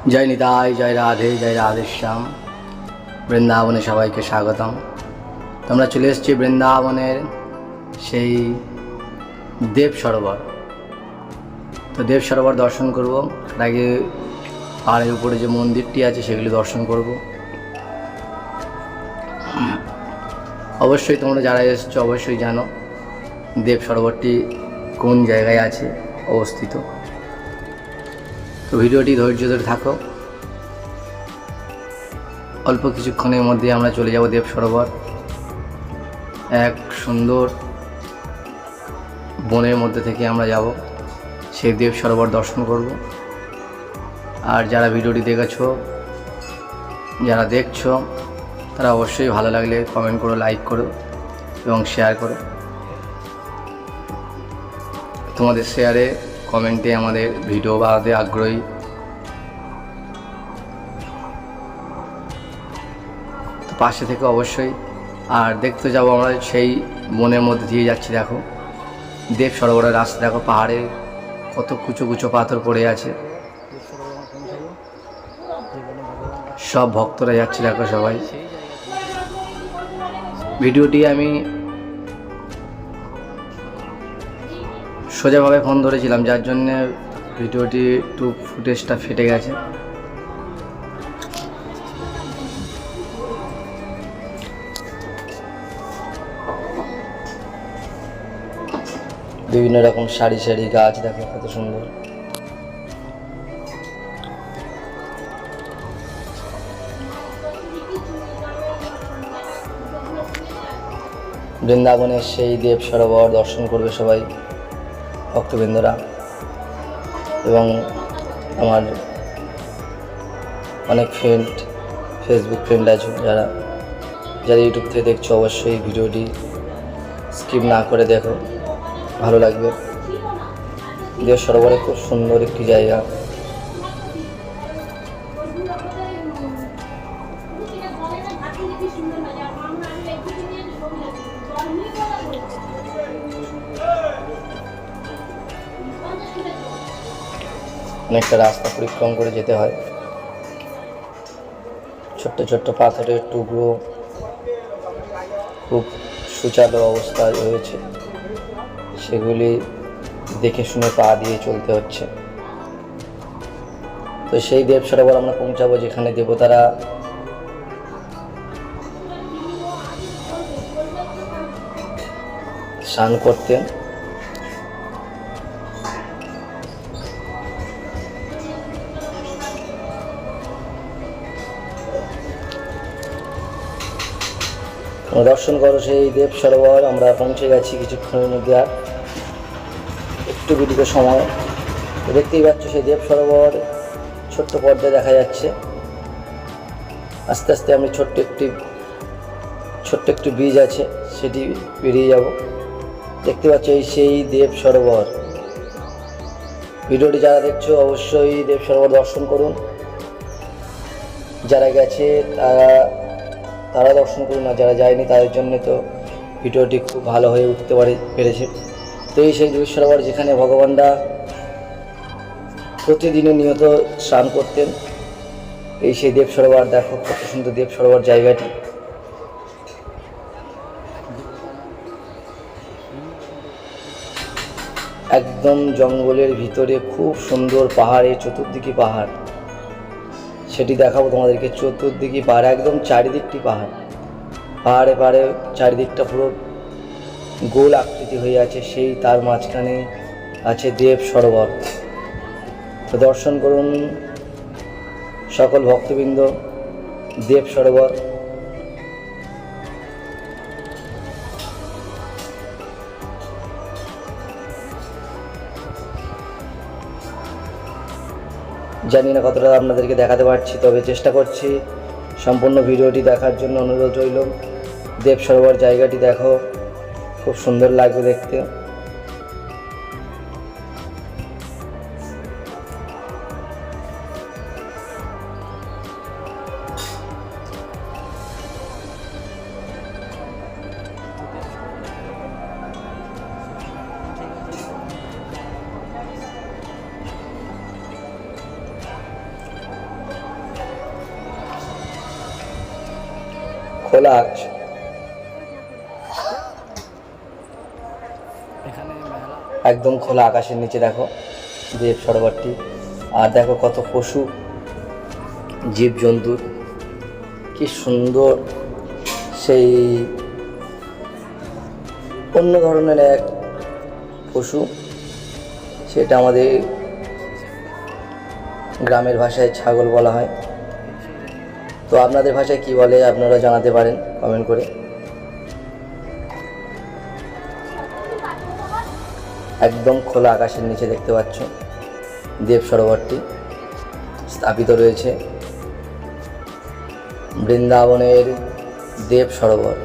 জয় নিতাই, জয় রাধে, জয় রাধেশ্যাম। বৃন্দাবনে সবাইকে স্বাগতম। তোমরা চলে এসেছি বৃন্দাবনের সেই দেব সরোবর। তো দেব সরোবর দর্শন করব। তার আগে পাহাড়ের উপরে যে মন্দিরটি আছে সেগুলি দর্শন করব। অবশ্যই তোমরা যারা এসেছো অবশ্যই জানো দেব সরোবরটি কোন জায়গায় আছে অবস্থিত। তো ভিডিওটি ধৈর্য ধরে থাকো। অল্প কিছুক্ষণের মধ্যে আমরা চলে যাব দেব সরোবর। এক সুন্দর বনের মধ্যে থেকে আমরা যাব, সেই দেব সরোবর দর্শন করব। আর যারা ভিডিওটি যারা দেখছো তারা অবশ্যই ভালো লাগলে কমেন্ট করো, লাইক করো এবং শেয়ার করো। তোমাদের শেয়ারে কমেন্টে আমাদের ভিডিও বানাতে আগ্রহী। তো পাশে থেকে অবশ্যই। আর দেখতে যাব আমরা সেই বনের মধ্যে দিয়ে যাচ্ছি। দেখো দেব সরোবরের রাস্তা, দেখো পাহাড়ে কত কুচো কুচো পাথর পড়ে আছে। সব ভক্তরা যাচ্ছে, দেখো সবাই। ভিডিওটি আমি সোজাভাবে ফোন ধরেছিলাম, যার জন্যে ভিডিওটি একটু ফুটেজটা ফেটে গেছে। বিভিন্ন রকম সারি সারি গাছ, দেখো কত সুন্দর। বৃন্দাবনের সেই দেব সরোবর দর্শন করবে সবাই ভক্তবৃন্দরা। এবং আমার অনেক ফেসবুক ফ্রেন্ড আছে, যারা ইউটিউব থেকে দেখছো অবশ্যই ভিডিওটি স্কিপ না করে দেখো, ভালো লাগবে। দেব সরোবরে খুব সুন্দর একটি জায়গা। অনেকটা রাস্তা পরিক্রম করে যেতে হয়। ছোট্ট ছোট্ট পাথরের টুকরো খুব সুচালো অবস্থায় রয়েছে, সেগুলি দেখে শুনে পা দিয়ে চলতে হচ্ছে। তো সেই দেব সরোবর আমরা পৌঁছাবো, যেখানে দেবতারা স্নান করতেন। দর্শন করো সেই দেব সরোবর। আমরা পৌঁছে গেছি কিছুক্ষণের মধ্যে, আর একটু বিটুকু সময়। দেখতেই পাচ্ছ সেই দেব সরোবর ছোট্ট পর্দায় দেখা যাচ্ছে। আস্তে আস্তে আমি ছোট্ট একটি ব্রিজ আছে, সেটি পেরিয়ে যাব। দেখতে পাচ্ছ এই সেই দেব সরোবর। ভিডিওটি যারা দেখছো অবশ্যই দেব সরোবর দর্শন করুন। যারা গেছে তারা দর্শন করুন, আর যারা যায়নি তাদের জন্য তো ভিডিওটি খুব ভালো হয়ে উঠতে পেরেছে। তো এই সেই দেব সরোবর, যেখানে ভগবানরা প্রতিদিনে নিয়ত স্নান করতেন। এই সেই দেব সরোবর। দেখো কত সুন্দর দেব সরোবর জায়গাটি। একদম জঙ্গলের ভিতরে খুব সুন্দর পাহাড়ে, চতুর্দিকে পাহাড়, সেটি দেখাবো তোমাদেরকে। চতুর্দিকে পাহাড়, একদম চারিদিকটি পাহাড়ে পাহাড়ে চারিদিকটা পুরো গোল আকৃতি হয়ে আছে। সেই তার মাঝখানে আছে দেব সরোবর। তো দর্শন করুন সকল ভক্তবৃন্দ দেব সরোবর। জানি না কতটা আপনাদেরকে দেখাতে পারছি, তবে চেষ্টা করছি। সম্পূর্ণ ভিডিওটি দেখার জন্য অনুরোধ রইল। দেব সরোবর জায়গাটি দেখো, খুব সুন্দর লাগবে দেখতে। খোলা আকাশ। একদম খোলা আকাশের নিচে দেখো দেব সরোবরটি। আর দেখো কত পশু জীবজন্তু, কি সুন্দর, সেই অন্য ধরনের এক পশু, সেটা আমাদের গ্রামের ভাষায় ছাগল বলা হয়। তো আপনাদের ভাষায় কি বলে আপনারা জানাতে পারেন কমেন্ট করে। একদম খোলা আকাশের নিচে দেখতে পাচ্ছ দেব সরোবরটি স্থাপিত রয়েছে, বৃন্দাবনের দেব সরোবর।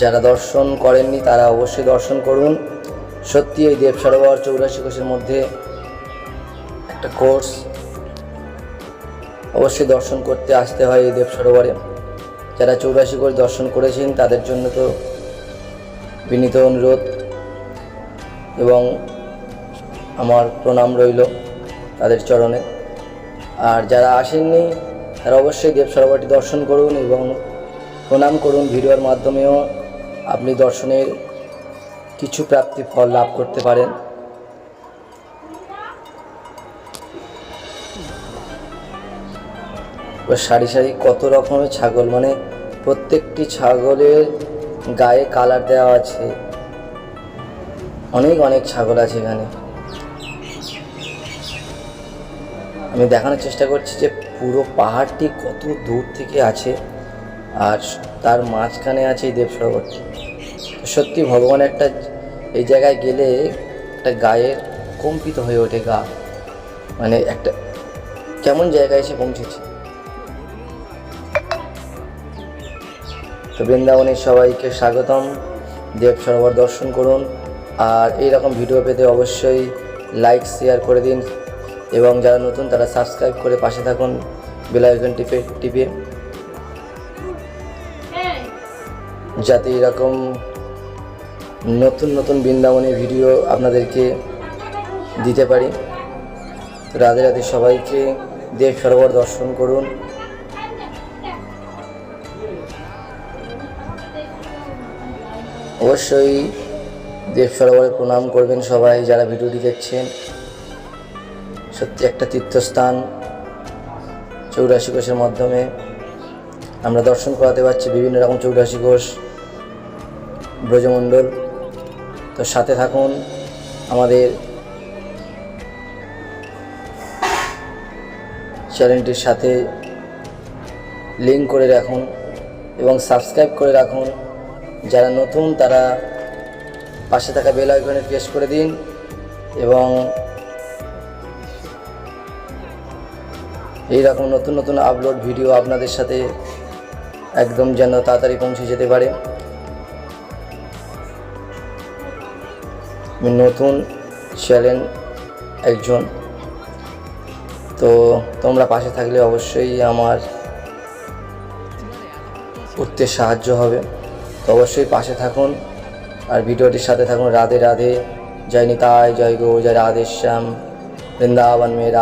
যারা দর্শন করেননি তারা অবশ্যই দর্শন করুন। সত্যি এই দেব সরোবর 84 কোষের মধ্যে একটা কোর্স, অবশ্যই দর্শন করতে আসতে হয় এই দেব সরোবরে। যারা 84 কোষ দর্শন করেছেন তাদের জন্য তো বিনীত অনুরোধ এবং আমার প্রণাম রইল তাদের চরণে। আর যারা আসেননি তারা অবশ্যই দেব সরোবরটি দর্শন করুন এবং প্রণাম করুন। ভিডিওর মাধ্যমেও আপনি দর্শনের কিছু প্রাপ্তি ফল লাভ করতে পারেন। সারি সারি কত রকমের ছাগল, মানে প্রত্যেকটি ছাগলের গায়ে কালার দেওয়া আছে। অনেক অনেক ছাগল আছে এখানে। আমি দেখানোর চেষ্টা করছি যে পুরো পাহাড়টি কত দূর থেকে আছে আর তার মাঝখানে আছে এই দেব সরোবরটি। সত্যি ভগবান একটা এই জায়গায় গেলে একটা গায়ের কম্পিত হয়ে ওঠে গা, মানে একটা কেমন জায়গায় এসে পৌঁছেছে। তো বৃন্দাবনের সবাইকে স্বাগতম, দেব সরোবর দর্শন করুন। আর এইরকম ভিডিও পেতে অবশ্যই লাইক শেয়ার করে দিন এবং যারা নতুন তারা সাবস্ক্রাইব করে পাশে থাকুন বেল আইকন টিপে, যাতে এরকম নতুন নতুন বৃন্দাবনের ভিডিও আপনাদেরকে দিতে পারি। তো রাধে রাধে, সবাইকে দেব সরোবর দর্শন করুন। অবশ্যই দেব সরোবরে প্রণাম করবেন সবাই যারা ভিডিওটি দেখছেন। সত্যি একটা তীর্থস্থান, 84 কোষের মাধ্যমে আমরা দর্শন করাতে পারছি বিভিন্ন রকম 84 কোষ ব্রজমণ্ডল। তো সাথে থাকুন, আমাদের চ্যানেলটির সাথে লিঙ্ক করে রাখুন এবং সাবস্ক্রাইব করে রাখুন। যারা নতুন তারা পাশে থাকা বেল আইকনে প্রেস করে দিন এবং এইরকম নতুন নতুন আপলোড ভিডিও আপনাদের সাথে একদম যেন তাড়াতাড়ি পৌঁছে যেতে পারে। আমি নতুন চ্যানেল একজন, তো তোমরা পাশে থাকলে অবশ্যই আমার উঠতে সাহায্য হবে। তো অবশ্যই পাশে থাকুন আর ভিডিওটির সাথে থাকুন। রাধে রাধে, জয় নিতাই, জয় গো, জয় রাধেশ্যাম, বৃন্দাবন মেরা।